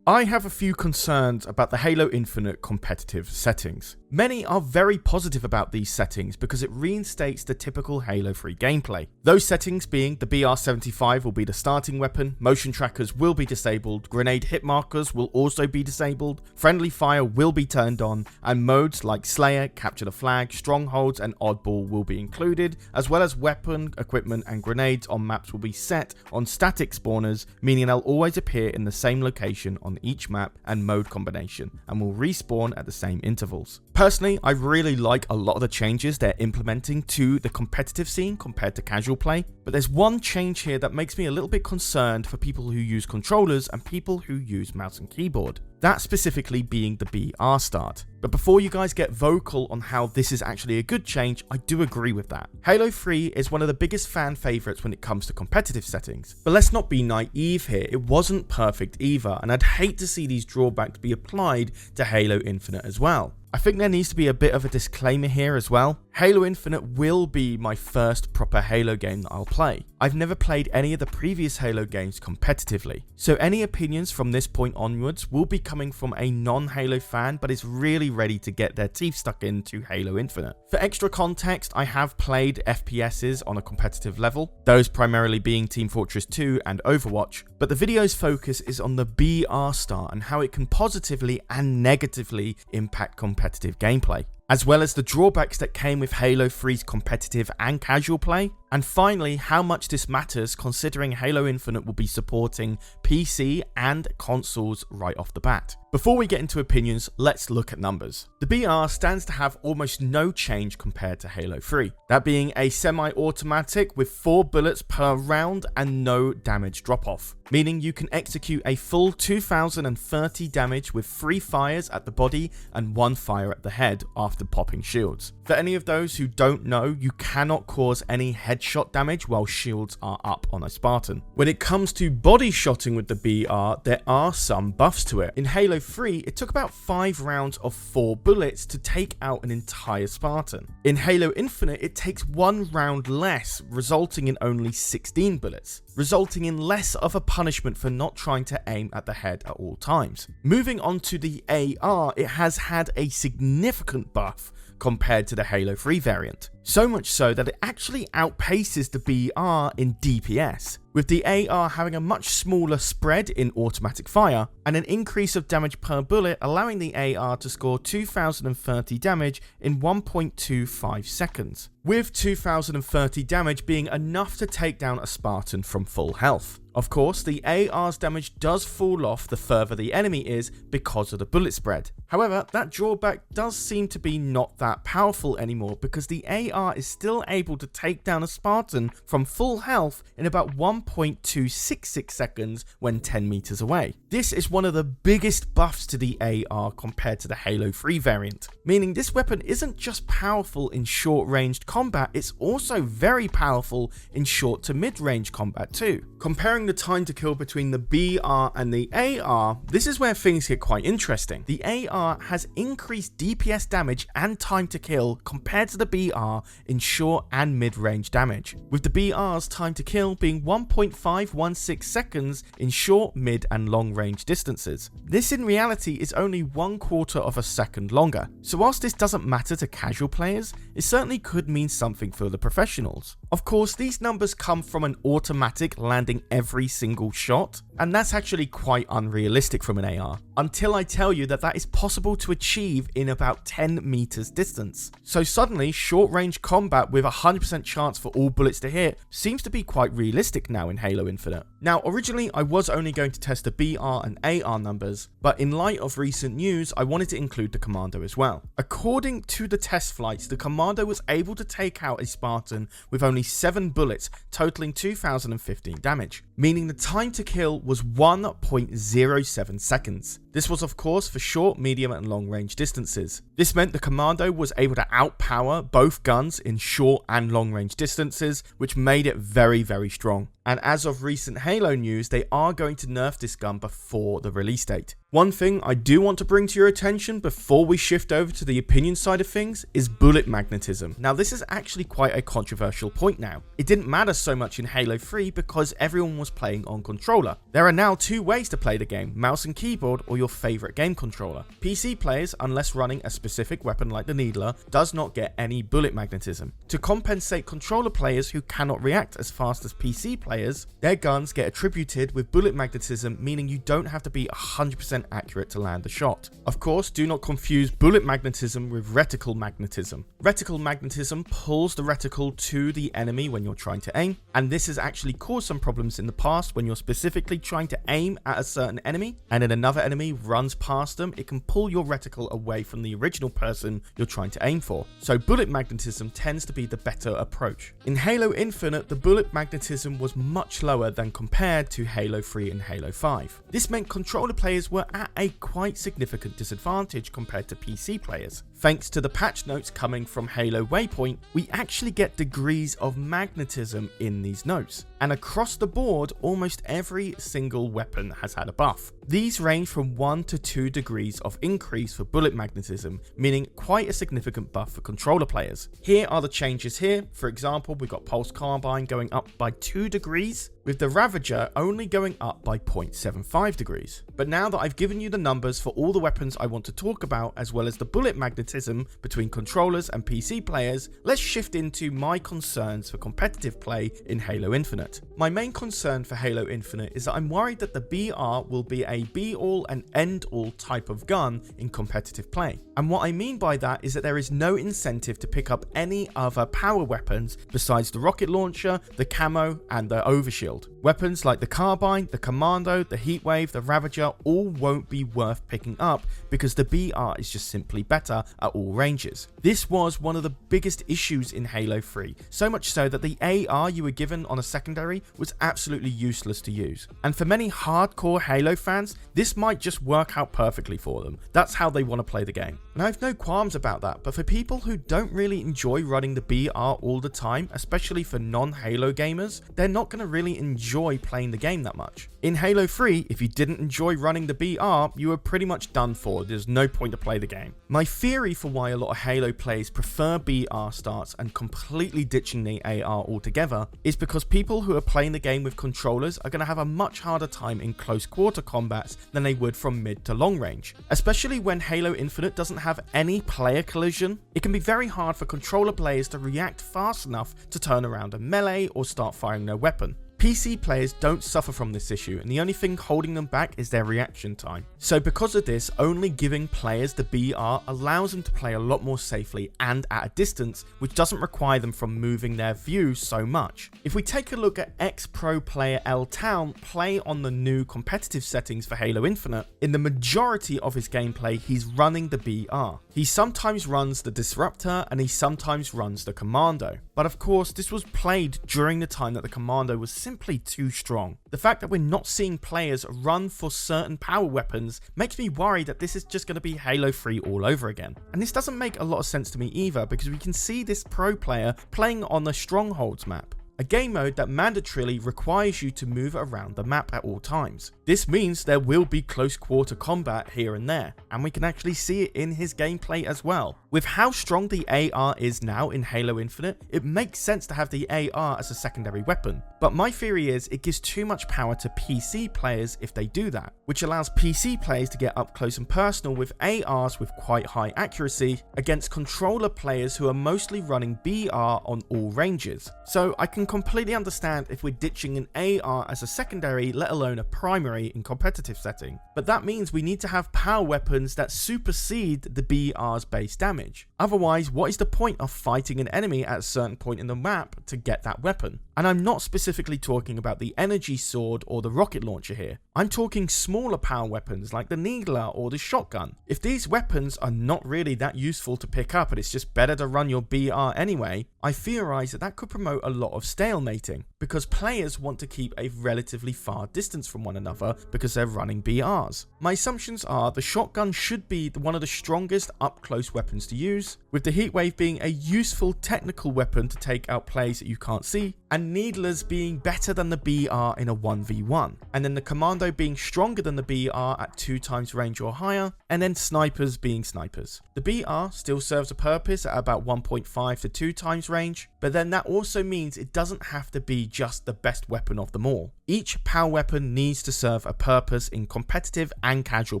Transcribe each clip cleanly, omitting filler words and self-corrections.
I have a few concerns about the Halo Infinite competitive settings. Many are very positive about these settings because it reinstates the typical Halo 3 gameplay. Those settings being the BR75 will be the starting weapon, motion trackers will be disabled, grenade hit markers will also be disabled, friendly fire will be turned on, and modes like Slayer, Capture the Flag, Strongholds and Oddball will be included, as well as weapon, equipment and grenades on maps will be set on static spawners, meaning they'll always appear in the same location on each map and mode combination, and will respawn at the same intervals. Personally, I really like a lot of the changes they're implementing to the competitive scene compared to casual play, but there's one change here that makes me a little bit concerned for people who use controllers and people who use mouse and keyboard. That specifically being the BR start. But before you guys get vocal on how this is actually a good change, I do agree with that. Halo 3 is one of the biggest fan favourites when it comes to competitive settings. But let's not be naive here, it wasn't perfect either, and I'd hate to see these drawbacks be applied to Halo Infinite as well. I think there needs to be a bit of a disclaimer here as well. Halo Infinite will be my first proper Halo game that I'll play. I've never played any of the previous Halo games competitively, so any opinions from this point onwards will be coming from a non-Halo fan but is really ready to get their teeth stuck into Halo Infinite. For extra context, I have played FPSs on a competitive level, those primarily being Team Fortress 2 and Overwatch, but the video's focus is on the BR start and how it can positively and negatively impact competitive gameplay, as well as the drawbacks that came with Halo 3's competitive and casual play, and finally how much this matters considering Halo Infinite will be supporting PC and consoles right off the bat. Before we get into opinions, let's look at numbers. The BR stands to have almost no change compared to Halo 3, that being a semi-automatic with 4 bullets per round and no damage drop-off, meaning you can execute a full 2030 damage with 3 fires at the body and 1 fire at the head after popping shields. For any of those who don't know, you cannot cause any headshot damage while shields are up on a Spartan. When it comes to body shotting with the BR, there are some buffs to it. In Halo 3, it took about 5 rounds of 4 bullets to take out an entire Spartan. In Halo Infinite, it takes 1 round less, resulting in only 16 bullets, resulting in less of a punishment for not trying to aim at the head at all times. Moving on to the AR, it has had a significant buff compared to the Halo 3 variant, so much so that it actually outpaces the BR in DPS, with the AR having a much smaller spread in automatic fire and an increase of damage per bullet, allowing the AR to score 2030 damage in 1.25 seconds, with 2030 damage being enough to take down a Spartan from full health. Of course, the AR's damage does fall off the further the enemy is because of the bullet spread. However, that drawback does seem to be not that powerful anymore because the AR is still able to take down a Spartan from full health in about 1.266 seconds when 10 meters away. This is one of the biggest buffs to the AR compared to the Halo 3 variant, meaning this weapon isn't just powerful in short-ranged combat, it's also very powerful in short to mid-range combat too. Comparing the time to kill between the BR and the AR, this is where things get quite interesting. The AR has increased DPS damage and time to kill compared to the BR in short and mid-range damage, with the BR's time to kill being 1.516 seconds in short, mid and long range distances. This in reality is only 1/4 of a second longer, so whilst this doesn't matter to casual players, it certainly could mean something for the professionals. Of course, these numbers come from an automatic landing every single shot, and that's actually quite unrealistic from an AR, until I tell you that that is possible to achieve in about 10 meters distance. So suddenly, short range combat with a 100% chance for all bullets to hit seems to be quite realistic now in Halo Infinite. Now, originally I was only going to test the BR and AR numbers, but in light of recent news, I wanted to include the Commando as well. According to the test flights, the Commando was able to take out a Spartan with only 7 bullets, totaling 2015 damage, meaning the time to kill was 1.07 seconds. This was of course for short, medium and long range distances. This meant the Commando was able to outpower both guns in short and long range distances, which made it very, very strong. And as of recent Halo news, they are going to nerf this gun before the release date. One thing I do want to bring to your attention before we shift over to the opinion side of things is bullet magnetism. Now this is actually quite a controversial point now. It didn't matter so much in Halo 3 because everyone was playing on controller. There are now two ways to play the game, mouse and keyboard or your favorite game controller. PC players, unless running a specific weapon like the Needler, does not get any bullet magnetism. To compensate controller players who cannot react as fast as PC players, their guns get attributed with bullet magnetism, meaning you don't have to be 100% accurate to land the shot. Of course, do not confuse bullet magnetism with reticle magnetism. Reticle magnetism pulls the reticle to the enemy when you're trying to aim, and this has actually caused some problems in the past when you're specifically trying to aim at a certain enemy and then another enemy runs past them. It can pull your reticle away from the original person you're trying to aim for. So bullet magnetism tends to be the better approach. In Halo Infinite, the bullet magnetism was much lower than compared to Halo 3 and Halo 5. This meant controller players were at a quite significant disadvantage compared to PC players. Thanks to the patch notes coming from Halo Waypoint, we actually get degrees of magnetism in these notes. And across the board, almost every single weapon has had a buff. These range from 1 to 2 degrees of increase for bullet magnetism, meaning quite a significant buff for controller players. Here are the changes here. For example, we've got Pulse Carbine going up by 2 degrees, with the Ravager only going up by 0.75 degrees. But now that I've given you the numbers for all the weapons I want to talk about, as well as the bullet magnetism between controllers and PC players, let's shift into my concerns for competitive play in Halo Infinite. My main concern for Halo Infinite is that I'm worried that the BR will be a be-all and end-all type of gun in competitive play. And what I mean by that is that there is no incentive to pick up any other power weapons besides the rocket launcher, the camo, and the overshield. Weapons like the Carbine, the Commando, the Heatwave, the Ravager all won't be worth picking up because the BR is just simply better at all ranges. This was one of the biggest issues in Halo 3, so much so that the AR you were given on a secondary was absolutely useless to use. And for many hardcore Halo fans, this might just work out perfectly for them. That's how they want to play the game. And I have no qualms about that, but for people who don't really enjoy running the BR all the time, especially for non-Halo gamers, they're not going to really enjoy playing the game that much. In Halo 3, if you didn't enjoy running the BR, you were pretty much done for. There's no point to play the game. My theory for why a lot of Halo players prefer BR starts and completely ditching the AR altogether is because people who are playing the game with controllers are going to have a much harder time in close quarter combats than they would from mid to long range. Especially when Halo Infinite doesn't have any player collision, it can be very hard for controller players to react fast enough to turn around a melee or start firing their weapon. PC players don't suffer from this issue, and the only thing holding them back is their reaction time. So because of this, only giving players the BR allows them to play a lot more safely and at a distance, which doesn't require them from moving their view so much. If we take a look at ex-pro player L Town play on the new competitive settings for Halo Infinite, in the majority of his gameplay, he's running the BR. He sometimes runs the Disruptor and he sometimes runs the Commando. But of course, this was played during the time that the Commando was simply too strong. The fact that we're not seeing players run for certain power weapons makes me worry that this is just going to be Halo 3 all over again. And this doesn't make a lot of sense to me either, because we can see this pro player playing on the Strongholds map, a game mode that mandatorily requires you to move around the map at all times. This means there will be close quarter combat here and there, and we can actually see it in his gameplay as well. With how strong the AR is now in Halo Infinite, it makes sense to have the AR as a secondary weapon. But my theory is it gives too much power to PC players if they do that, which allows PC players to get up close and personal with ARs with quite high accuracy against controller players who are mostly running BR on all ranges. So I can completely understand if we're ditching an AR as a secondary, let alone a primary in competitive setting. But that means we need to have power weapons that supersede the BR's base damage. Otherwise, what is the point of fighting an enemy at a certain point in the map to get that weapon? And I'm not specifically talking about the energy sword or the rocket launcher here. I'm talking smaller power weapons like the Needler or the shotgun. If these weapons are not really that useful to pick up and it's just better to run your BR anyway, I theorize that that could promote a lot of stalemating, because players want to keep a relatively far distance from one another because they're running BRs. My assumptions are the shotgun should be one of the strongest up-close weapons to use, with the Heatwave being a useful technical weapon to take out players that you can't see, and Needlers being better than the BR in a 1v1, and then the Commando being stronger than the BR at 2 times range or higher, and then snipers being snipers. The BR still serves a purpose at about 1.5 to 2 times range, but then that also means it doesn't have to be just the best weapon of them all. Each power weapon needs to serve a purpose in competitive and casual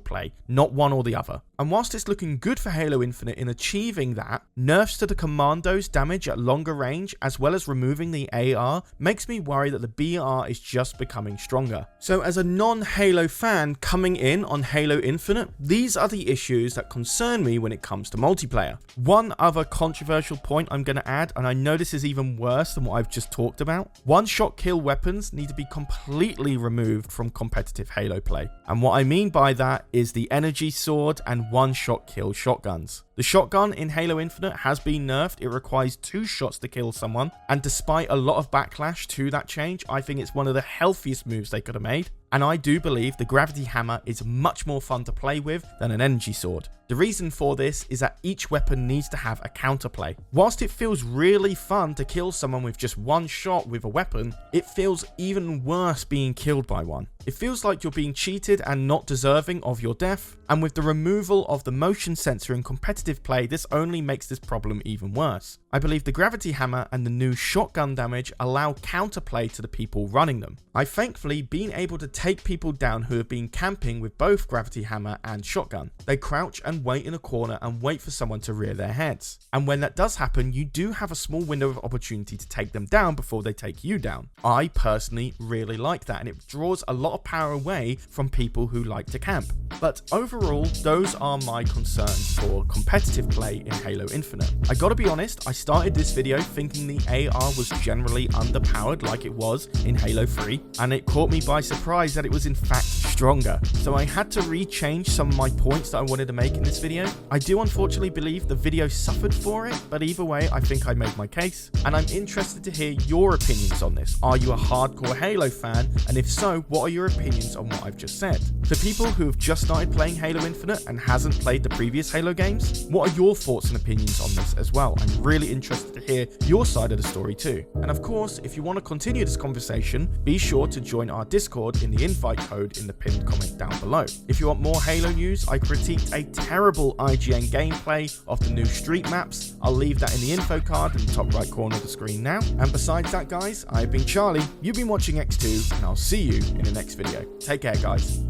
play, not one or the other. And whilst it's looking good for Halo Infinite in achieving that, nerfs to the commando's damage at longer range as well as removing the AR makes me worry that the BR is just becoming stronger. So as a non-Halo fan coming in on Halo Infinite, these are the issues that concern me when it comes to multiplayer. One other controversial point I'm going to add, and I know this is even worse than what I've just talked about, one-shot kill weapons need to be completely removed from competitive Halo play. And what I mean by that is the energy sword and one-shot kill shotguns. The shotgun in Halo Infinite has been nerfed. It requires 2 shots to kill someone, and despite a lot of backlash to that change, I think it's one of the healthiest moves they could have made. And I do believe the gravity hammer is much more fun to play with than an energy sword. The reason for this is that each weapon needs to have a counterplay. Whilst it feels really fun to kill someone with just one shot with a weapon, it feels even worse being killed by one. It feels like you're being cheated and not deserving of your death, and with the removal of the motion sensor in competitive play, this only makes this problem even worse. I believe the gravity hammer and the new shotgun damage allow counterplay to the people running them. I've thankfully been able to take people down who have been camping with both gravity hammer and shotgun. They crouch and wait in a corner and wait for someone to rear their heads. And when that does happen, you do have a small window of opportunity to take them down before they take you down. I personally really like that, and it draws a lot of power away from people who like to camp. But overall, those are my concerns for competitive play in Halo Infinite. I gotta be honest, I started this video thinking the AR was generally underpowered like it was in Halo 3, and it caught me by surprise that it was in fact stronger. So I had to rechange some of my points that I wanted to make in this video. I do unfortunately believe the video suffered for it, but either way, I think I made my case, and I'm interested to hear your opinions on this. Are you a hardcore Halo fan? And if so, what are your opinions on what I've just said? For people who have just started playing Halo Infinite and hasn't played the previous Halo games, what are your thoughts and opinions on this as well? I'm really interested to hear your side of the story too. And of course, if you want to continue this conversation, be sure to join our Discord in the invite code in the pinned comment down below. If you want more Halo news, I critiqued a terrible IGN gameplay of the new street maps. I'll leave that in the info card in the top right corner of the screen now. And besides that, guys, I've been Charlie, you've been watching EcksToo, and I'll see you in the next video. Take care, guys.